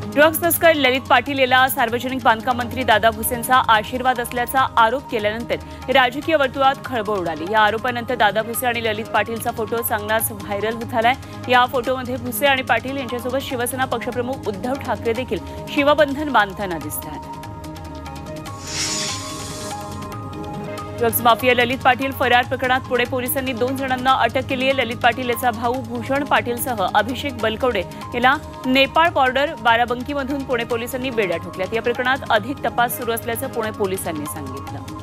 Drugs तस्कर ललित पाटील याला सार्वजनिक बांधकाम मंत्री दादा भुसेंचा आशीर्वाद असल्याचा आरोप केल्यानंतर राजकीय वर्तुळात खळबळ उडाली। या आरोपानंतर दादा भुसे आणि ललित पाटीलचा फोटो चांगलाच व्हायरल होत आलाय। या फोटोमध्ये भुसे आणि पाटील यांच्यासोबत शिवसेना पक्षप्रमुख उद्धव ठाकरे देखील शिवबंधन बांधताना दिसतात। ड्रग्ज माफिया ललित पाटील फरार प्रकरणात पुणे पोलिसांनी 2 जणांना अटक केली आहे। ललित पाटील याचा भाऊ भूषण पाटीलसह अभिषेक बलकवडे याला नेपाळ बॉर्डर बाराबंकीमधून पुणे पोलिसांनी बेड्या ठोकल्यात। या प्रकरणात अधिक तपास सुरू असल्याचं पुणे पोलिसांनी सांगितलं।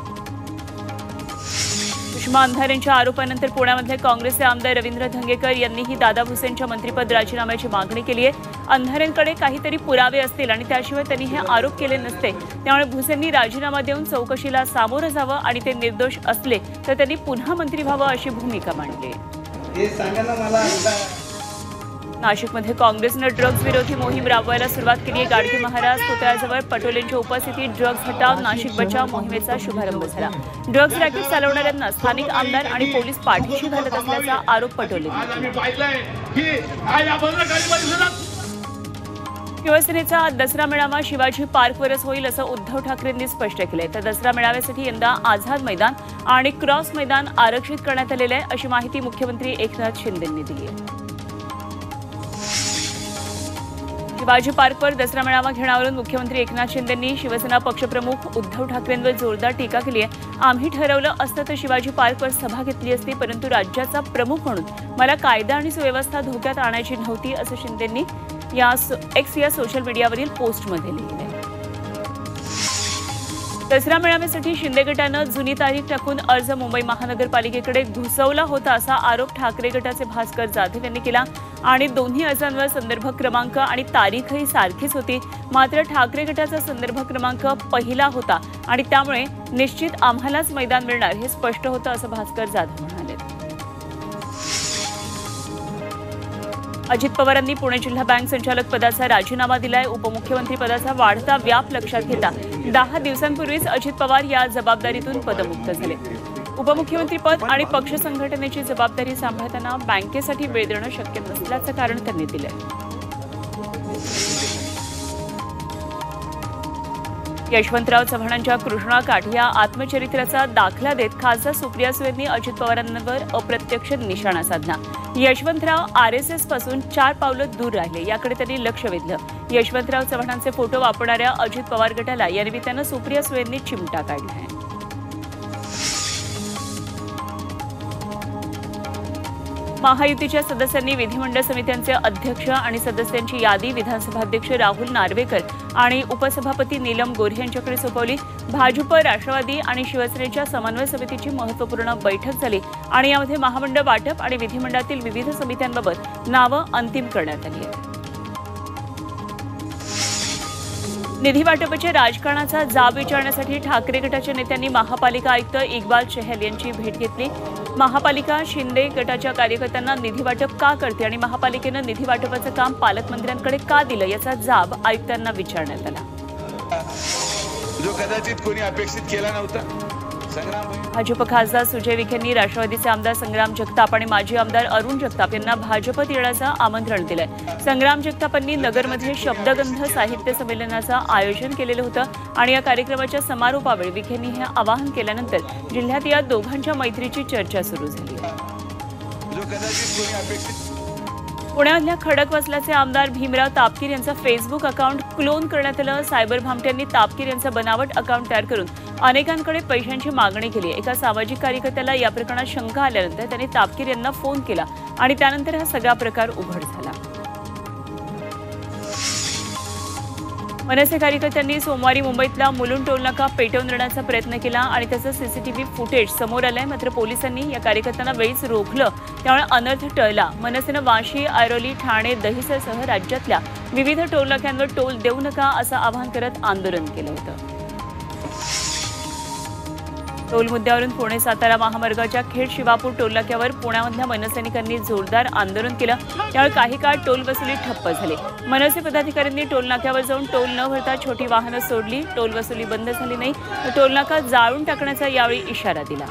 सुषमा अंधारे यांच्या आरोपानंतर पुण्यामधले काँग्रेसचे आमदार रवींद्र धंगेकर यांनीही दादा भुसेंच्या मंत्रिपद राजीनाम्याची मागणी केली आहे। अंधारेंकडे काहीतरी पुरावे असतील आणि त्याशिवाय त्यांनी हे आरोप केले नसते, त्यामुळे भुसेंनी राजीनामा देऊन चौकशीला सामोरं जावं आणि ते निर्दोष असले तर त्यांनी पुन्हा मंत्री व्हावं अशी भूमिका मांडली। नाशिकमध्ये काँग्रेसने ड्रग्ज विरोधी मोहीम राबवायला सुरुवात केली आहे। गाडगे महाराज पुतळ्याजवळ पटोलेंच्या उपस्थितीत ड्रग्ज हटाव नाशिक बचाव मोहिमेचा शुभारंभ झाला। ड्रग्ज रॅकेट चालवणाऱ्यांना स्थानिक आमदार आणि पोलीस पाठीशी घालत असल्याचा आरोप पटोले। शिवसेनेचा दसरा मेळावा शिवाजी पार्कवरच होईल असं उद्धव ठाकरेंनी स्पष्ट केलंय। तर दसरा मेळाव्यासाठी यंदा आझाद मैदान आणि क्रॉस मैदान आरक्षित करण्यात आलेलं आहे अशी माहिती मुख्यमंत्री एकनाथ शिंदेंनी दिली आहे। शिवाजी पार्कवर दसरा मेळावा घेण्यावरून मुख्यमंत्री एकनाथ शिंदेंनी शिवसेना पक्षप्रमुख उद्धव ठाकरेंवर जोरदार टीका केली आहे। आम्ही ठरवलं असतं तर शिवाजी पार्कवर सभा घेतली असती, परंतु राज्याचा प्रमुख म्हणून मला कायदा आणि सुव्यवस्था धोक्यात आणायची नव्हती असं शिंदेंनी या एक्स या सोशल मीडियावरील पोस्टमध्ये लिहिलं आहे। दसरा मेळाव्यासाठी शिंदे गटानं जुनी तारीख टाकून अर्ज मुंबई महानगरपालिकेकडे घुसवला होता असा आरोप ठाकरे गटाचे भास्कर जाधव यांनी केला आणि दोन्ही अर्जांवर संदर्भ क्रमांक आणि तारीखही सारखीच होती। मात्र ठाकरे गटाचा संदर्भ क्रमांक पहिला होता आणि त्यामुळे निश्चित आम्हालाच मैदान मिळणार हे स्पष्ट होतं असं भास्कर जाधव म्हणाले। अजित पवारांनी पुणे जिल्हा बँक संचालक पदाचा राजीनामा दिलाय। उपमुख्यमंत्री पदाचा वाढता व्याप लक्षात घेता 10 दिवसांपूर्वीच अजित पवार या जबाबदारीतून पदमुक्त झाले। उपमुख्यमंत्री पद आणि पक्ष संघटनेची जबाबदारी सांभाळताना बँकेसाठी वेळ देणं शक्य नसल्याचं कारण त्यांनी दिलंय। यशवंतराव चव्हाणांच्या कृष्णा काठ या आत्मचरित्राचा दाखला देत खासदार सुप्रिया सुळेंनी अजित पवारांवर अप्रत्यक्ष निशाणा साधला। यशवंतराव आरएसएस पासून 4 पावलं दूर राहिले याकडे त्यांनी लक्ष वेधलं। यशवंतराव चव्हाणांचे फोटो वापरणाऱ्या अजित पवार गटाला या निमित्तानं सुप्रिया सुळेंनी चिमटा काढला आहे। महायुतीच्या सदस्यांनी विधिमंडळ समित्यांचे अध्यक्ष आणि सदस्यांची यादी विधानसभा अध्यक्ष राहुल नार्वेकर आणि उपसभापती नीलम गोऱ्हे यांच्याकडे सोपवली। भाजप, राष्ट्रवादी आणि शिवसेनेच्या समन्वय समितीची महत्त्वपूर्ण बैठक झाली आणि यामध्ये महामंडळ वाटप आणि विधिमंडळातील विविध समित्यांबाबत नावं अंतिम करण्यात आली आहेत। निधी वाटपाच्या राजकारणाचा जाब विचारण्यासाठी ठाकरे गटाच्या नेत्यांनी महापालिका आयुक्त इक्बाल चहल यांची भेट घेतली। महापालिका शिंदे गटाच्या कार्यकर्त्यांना निधी वाटप का करते आणि महापालिकेनं निधी वाटपाचं काम पालकमंत्र्यांकडे का दिलं याचा जाब आयुक्तांना विचारण्यात आला, जो कदाचित कोणी अपेक्षित केला नव्हता। भाजप खासदार सुजय विखेंनी राष्ट्रवादीचे आमदार संग्राम जगताप आणि माजी आमदार अरुण जगताप यांना भाजपत येण्याचं आमंत्रण दिलंय। संग्राम जगतापांनी नगरमध्ये शब्दगंध साहित्य संमेलनाचं आयोजन केलेलं होतं आणि या कार्यक्रमाच्या समारोपावेळी विखेंनी हे आवाहन केल्यानंतर जिल्ह्यात या दोघांच्या मैत्रीची चर्चा सुरू झाली आहे। पुण्यातल्या खडकवासल्याचे आमदार भीमराव तापकीर यांचा फेसबुक अकाउंट क्लोन करण्यात आलं। सायबर भामट्यांनी तापकीर यांचं बनावट अकाउंट तयार करून अनेकांकडे पैशांची मागणी केली। एका सामाजिक कार्यकर्त्याला या प्रकरणात शंका आल्यानंतर त्यांनी तापकीर यांना फोन केला आणि त्यानंतर हा सगळा प्रकार उघड झाला। मनसे कार्यकर्त्यांनी सोमवारी मुंबईतला मुलुंड टोलनाका पेटवून देण्याचा प्रयत्न केला आणि त्याचं सीसीटीव्ही फुटेज समोर आलंय। मात्र पोलिसांनी या कार्यकर्त्यांना वेळीच रोखलं, त्यामुळे अनर्थ टळला। मनसेनं वाशी, ऐरोली, ठाणे, दहिसरसह राज्यातल्या विविध टोलनाक्यांवर टोल देऊ नका असं आवाहन करत आंदोलन केलं होतं। टोल मुद्द्यावरून पुणे सातारा महामार्गाच्या खेड शिवापूर टोलनाक्यावर पुण्यामधल्या मनसैनिकांनी जोरदार आंदोलन केलं, त्यामुळे काही काळ टोल वसुली ठप्प झाली। मनसे पदाधिकाऱ्यांनी टोलनाक्यावर जाऊन टोल न भरता छोटी वाहनं सोडली। टोल वसुली बंद झाली नाही तर टोलनाका जाळून टाकण्याचा यावेळी इशारा दिला।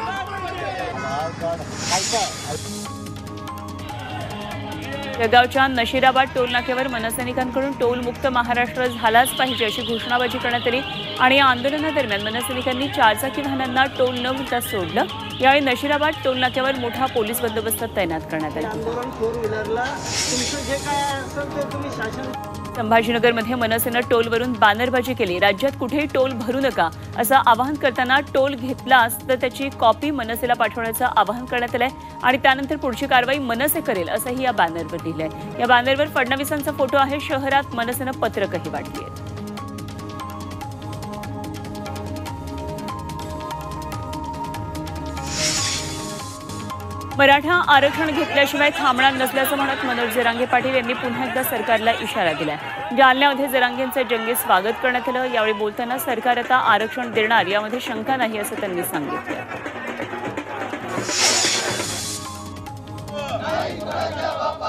जळगावच्या नशिराबाद टोल नाक्यावर मनसैनिकांकडून टोल मुक्त महाराष्ट्र झालाच पाहिजे अशी घोषणाबाजी करण्यात आली आणि या आंदोलनादरम्यान मनसैनिकांनी चारचाकी वाहनांना टोल न भरता सोडलं। यावेळी नशिराबाद टोल नाक्यावर मोठा पोलीस बंदोबस्त तैनात करण्यात आला। संभाजीनगरमध्ये मनसेनं टोलवरून बॅनरबाजी केली। राज्यात कुठेही टोल भरू नका असं आवाहन करताना टोल घेतलास तर त्याची कॉपी मनसेला पाठवण्याचं आवाहन करण्यात आलंय आणि त्यानंतर पुढची कारवाई मनसे करेल असंही या बॅनरवर लिहिलंय। या बॅनरवर फडणवीसांचा फोटो आहे। शहरात मनसेनं पत्रकही वाटली आहेत। मराठा आरक्षण घेतल्याशिवाय थांबणार नसल्याचं म्हणत मनोज जरांगे पाटील यांनी पुन्हा एकदा सरकारला इशारा दिलाय। जालन्यामध्ये जरांगेंचं जंगी स्वागत करण्यात आलं। यावेळी बोलताना सरकार आता आरक्षण देणार यामध्ये शंका नाही असं त्यांनी सांगितलं।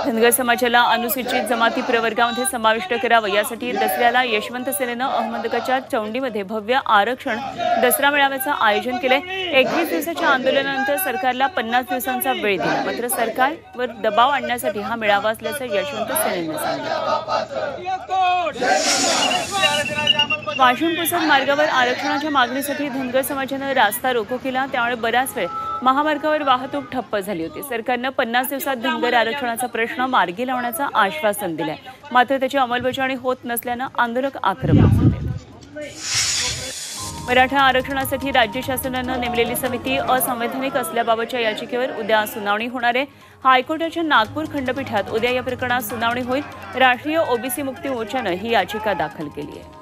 धनगर समाजाला अनुसूचित जमाती प्रवर्गामध्ये समाविष्ट करावं यासाठी दसऱ्याला यशवंत सेनेनं अहमदनगरच्या चौंडीमध्ये भव्य आरक्षण दसरा मेळाव्याचं आयोजन केलंय। 21 दिवसाच्या आंदोलनानंतर सरकारला 50 दिवसांचा वेळ दिला, मात्र सरकारवर दबाव आणण्यासाठी हा मेळावा असल्याचं यशवंत सेनेनं सांगितलं। वाशिम पुसद मार्गावर आरक्षणाच्या मागणीसाठी धनगर समाजानं रास्ता रोको केला, त्यामुळे बराच वेळ महामार्गावर वाहतूक ठप्प झाली होती। सरकारनं 50 दिवसात धनगर आरक्षणाचा प्रश्न मार्गी लावण्याचं आश्वासन दिलंय, मात्र त्याची अंमलबजावणी होत नसल्यानं आंदोलक आक्रमक झाले। मराठा आरक्षणासाठी राज्य शासनानं नेमलेली समिती असंवैधानिक असल्याबाबतच्या याचिकेवर उद्या सुनावणी होणार आहे। हायकोर्टाच्या नागपूर खंडपीठात उद्या या प्रकरणात सुनावणी होईल। राष्ट्रीय ओबीसी मुक्ती मोर्चानं ही याचिका दाखल केली आहे।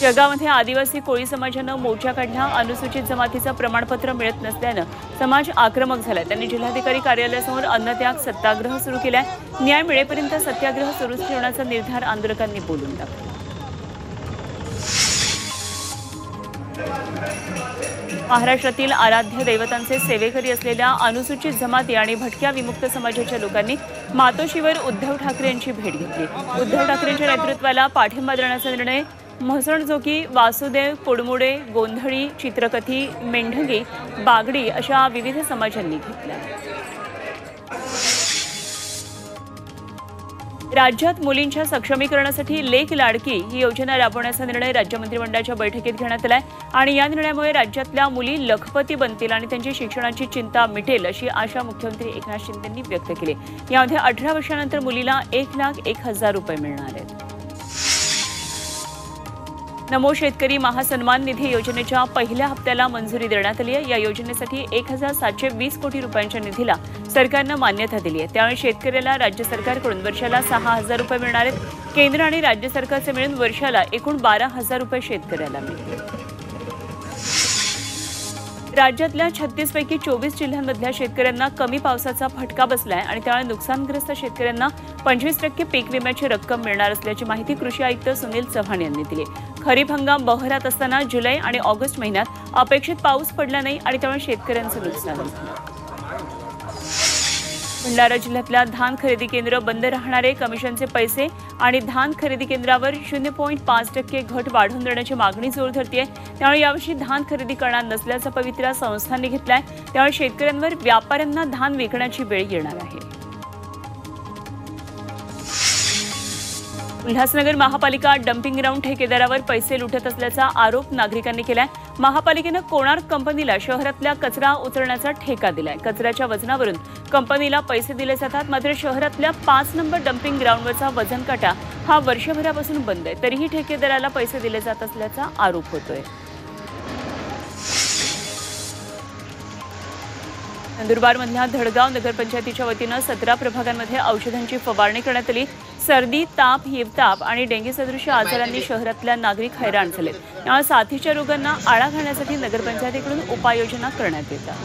जळगावमध्ये आदिवासी कोळी समाजानं मोर्चा काढला। अनुसूचित जमातीचं प्रमाणपत्र मिळत नसल्यानं समाज आक्रमक झालाय। त्यांनी जिल्हाधिकारी कार्यालयासमोर अन्नत्याग सत्याग्रह सुरू केलाय। न्याय मिळेपर्यंत सत्याग्रह सुरूच ठेवण्याचा निर्धार आंदोलकांनी बोलून टाकला। महाराष्ट्रातील आराध्य दैवतांचे सेवेकरी असलेल्या अनुसूचित जमाती आणि भटक्या विमुक्त समाजाच्या लोकांनी मातोश्रीवर उद्धव ठाकरे यांची भेट घेतली। उद्धव ठाकरेंच्या नेतृत्वाला पाठिंबा देण्याचा निर्णय म्हसणजोगी, वासुदेव, कोडमोडे, गोंधळी, चित्रकथी, मेंढगी, बागडी अशा विविध समाजांनी घेतला। राज्यात मुलींच्या सक्षमीकरणासाठी लेक लाडकी ही योजना राबवण्याचा निर्णय राज्य मंत्रिमंडळाच्या बैठकीत घेण्यात आलाय आणि या निर्णयामुळे राज्यातल्या मुली लखपती बनतील आणि त्यांची शिक्षणाची चिंता मिटेल अशी आशा मुख्यमंत्री एकनाथ शिंदे यांनी व्यक्त केली। यामध्ये 18 वर्षानंतर मुलीला 1,01,000 रुपये मिळणार आहेत। नमो शेतकरी महासन्मान निधी योजनेच्या पहिल्या हप्त्याला मंजुरी देण्यात आली आहे। या योजनेसाठी 1,720 कोटी रुपयांच्या निधीला सरकारनं मान्यता दिली आहे। त्यामुळे शेतकऱ्याला राज्य सरकारकडून वर्षाला 6,000 रुपये मिळणार आहेत। केंद्र आणि राज्य सरकारचे मिळून वर्षाला एकूण 12,000 रुपये शेतकऱ्याला मिळतील। राज्यातल्या 36 पैकी 24 जिल्ह्यांमधल्या शेतकऱ्यांना कमी पावसाचा फटका बसलाय आणि त्यामुळे नुकसानग्रस्त शेतकऱ्यांना 25% पीक विम्याची रक्कम मिळणार असल्याची माहिती कृषी आयुक्त सुनील चव्हाण यांनी दिली। खरीप हंगाम बहरात असताना जुलै आणि ऑगस्ट महिन्यात अपेक्षित पाऊस पडला नाही आणि त्यामुळे शेतकऱ्यांचं नुकसान झालं। भंडारा जिल्ह्यातल्या धान खरेदी केंद्र बंद राहणारे, कमिशनचे पैसे आणि धान खरेदी केंद्रावर 0.5% घट वाढवून देण्याची मागणी जोर धरते। त्यामुळे यावर्षी धान खरेदी करणार नसल्याचा पवित्रा संस्थांनी घेतलाय। त्यामुळे शेतकऱ्यांवर व्यापाऱ्यांना धान विकण्याची वेळ येणार आहे। उल्हासनगर महापालिका डम्पिंग ग्राउंड ठेकेदारावर पैसे लुटत असल्याचा आरोप नागरिकांनी केलाय। महापालिकेनं कोणार्क कंपनीला शहरातल्या कचरा उचलण्याचा ठेका दिलाय। कचऱ्याच्या वजनावरून कंपनीला पैसे दिले जातात, मात्र शहरातल्या 5 नंबर डम्पिंग ग्राउंडवरचा वजन काटा हा वर्षभरापासून बंद आहे, तरीही ठेकेदाराला पैसे दिले जात असल्याचा आरोप होतोय। नंदुरबारमधल्या धडगाव नगरपंचायतीच्या वतीनं 17 प्रभागांमध्ये औषधांची फवारणी करण्यात आली। सर्दी, ताप, हिवताप आणि डेंगी सदृश आजारांनी शहरातल्या नागरिक हैराण झाले। यामुळे साथीच्या रोगांना आळा घालण्यासाठी नगरपंचायतीकडून उपाययोजना करण्यात येतात।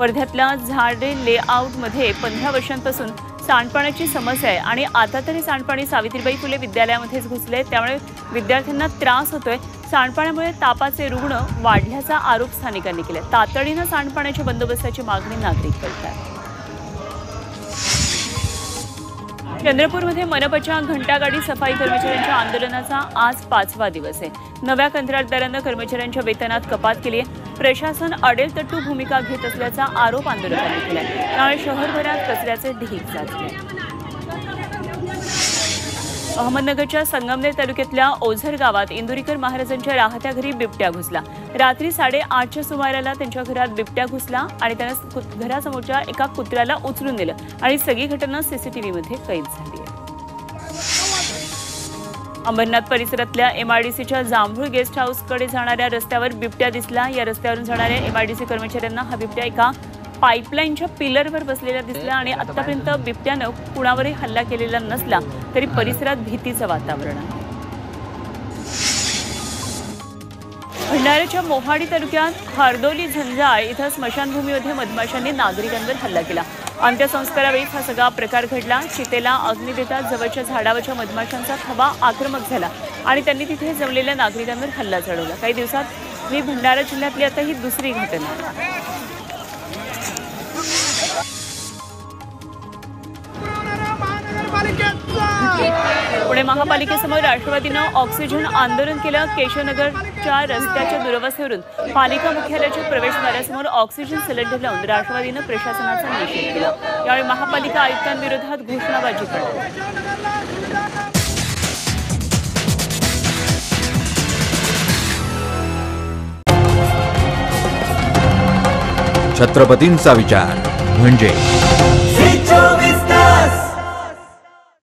वर्ध्यातल्या झाडे लेआउटमध्ये 15 वर्षांपासून सांडपाण्याची समस्या आहे आणि आता तरी सांडपाणी सावित्रीबाई फुले विद्यालयामध्येच घुसले, त्यामुळे विद्यार्थ्यांना त्रास होतोय। सांडपाण्यामुळे तापाचे रुग्ण वाढल्याचा आरोप स्थानिकांनी केला। तातडीनं सांडपाण्याच्या बंदोबस्ताची मागणी नागरिक करतात। चंद्रपूरमध्ये मनपाच्या घंटागाडी सफाई कर्मचाऱ्यांच्या आंदोलनाचा आज 5वा दिवस आहे। नव्या कंत्राटदारानं कर्मचाऱ्यांच्या वेतनात कपात केली आहे। प्रशासन अडेलतट्टू भूमिका घेत असल्याचा आरोप आंदोलकांनी केला। त्यामुळे शहरभरात कचऱ्याचे ढीग साचले। अहमदनगरच्या संगमनेर तालुक्यातल्या ओझर गावात इंदुरीकर महाराजांच्या राहत्या घरी बिबट्या घुसला। रात्री 8:30च्या सुमाराला त्यांच्या घरात बिबट्या घुसला आणि त्यानं घरासमोरच्या एका कुत्र्याला उचलून नेलं आणि सगळी घटना सीसीटीव्हीमध्ये कैद झाली आहे। अंबरनाथ परिसरातल्या एमआयडीसीच्या जांभूळ गेस्ट हाऊसकडे जाणाऱ्या रस्त्यावर बिबट्या दिसला। या रस्त्यावरून जाणाऱ्या एमआयडीसी कर्मचाऱ्यांना हा बिबट्या एका पाईपलाईनच्या पिलरवर बसलेला दिसला आणि आतापर्यंत बिबट्यानं कुणावरही हल्ला केलेला नसला तरी परिसरात भीतीचं वातावरण आहे। भंडाऱ्याच्या मोहाडी तालुक्यात हरदोली झंजाळ इथं स्मशानभूमीमध्ये मधमाशांनी नागरिकांवर हल्ला केला। अंत्यसंस्कारावेळी हा सगळा प्रकार घडला। चितेला अग्नी देताच जवळच्या झाडावरच्या मधमाशांचा थवा आक्रमक झाला आणि त्यांनी तिथे जमलेल्या नागरिकांवर हल्ला चढवला। काही दिवसात ही भंडारा जिल्ह्यातली आता ही दुसरी घटना। पुणे महापालिकेसमोर राष्ट्रवादीनं ऑक्सिजन आंदोलन केलं। केशवनगरच्या रस्त्याच्या दुरवस्थेवरून पालिका मुख्यालयाच्या प्रवेशद्वारासमोर ऑक्सिजन सिलेंडर लावून राष्ट्रवादीनं प्रशासनाचा निषेध केला। यावेळी महापालिका आयुक्तांविरोधात घोषणाबाजी करण्यात छत्रपतींचा विचार म्हणजे